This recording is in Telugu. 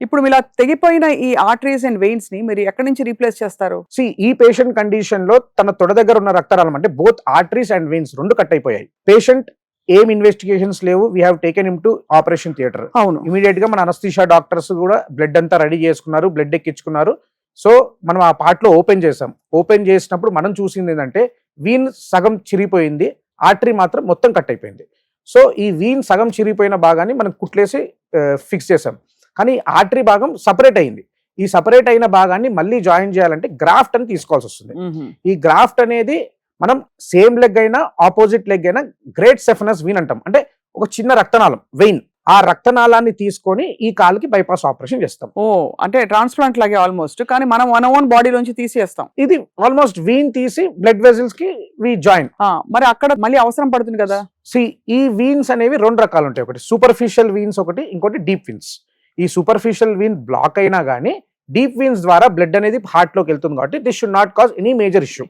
ఇప్పుడు ఇలా తెగిపోయిన ఈ ఆర్టరీస్ అండ్ వెయిన్స్ ని మీరు ఎక్కడి నుంచి రీప్లేస్ చేస్తారు? ఈ పేషెంట్ కండిషన్ లో తన తొడ దగ్గర ఉన్న రక్తనాళం అంటే బోత్ ఆర్టరీస్ అండ్ వెయిన్స్ రెండు కట్ అయిపోయాయి. పేషెంట్ ఏం ఇన్వెస్టిగేషన్స్ లేవు, we have taken him to operation theatre. అవును. ఇమీడియట్ గా మన అనస్థీషియా డాక్టర్స్ కూడా బ్లడ్ అంతా రెడీ చేసుకున్నారు, బ్లడ్ ఎక్కించుకున్నారు. సో మనం ఆ పార్ట్ లో ఓపెన్ చేసాం. ఓపెన్ చేసినప్పుడు మనం చూసింది ఏంటంటే వీన్ సగం చిరిగిపోయింది, ఆర్టరీ మాత్రం మొత్తం కట్ అయిపోయింది. సో ఈ వీన్ సగం చిరిగిపోయిన భాగాన్ని మనం కుట్లేసి ఫిక్స్ చేసాం. కానీ ఆర్టరీ భాగం సపరేట్ అయింది. ఈ సపరేట్ అయిన భాగాన్ని మళ్ళీ జాయిన్ చేయాలంటే గ్రాఫ్ట్ అని తీసుకోవాల్సి వస్తుంది. ఈ గ్రాఫ్ట్ అనేది మనం సేమ్ లెగ్ అయినా ఆపోజిట్ లెగ్ అయినా గ్రేట్ సెఫనస్ వీన్ అంటాం. అంటే ఒక చిన్న రక్తనాళం వెయిన్, ఆ రక్తనాళాన్ని తీసుకొని ఈ కాలుకి బైపాస్ ఆపరేషన్ చేస్తాం. ఓ అంటే ట్రాన్స్ప్లాంట్ లాగే ఆల్మోస్ట్, కానీ మనం మన ఓన్ బాడీలోంచి తీసేస్తాం. ఇది ఆల్మోస్ట్ వీన్ తీసి బ్లడ్ వెజల్స్ కి వి జాయిన్. మరి అక్కడ మళ్ళీ అవసరం పడుతుంది కదా. ఈ వీన్స్ అనేవి రెండు రకాలు ఉంటాయి. ఒకటి సూపర్ఫిషియల్ వీన్స్, ఒకటి ఇంకోటి డీప్ వీన్స్. ఈ సూపర్ఫిషియల్ వీన్ బ్లాక్ అయినా కానీ డీప్ వీన్స్ ద్వారా బ్లడ్ అనేది హార్ట్ లోకి వెళ్తుంది కాబట్టి this should not cause any major issue.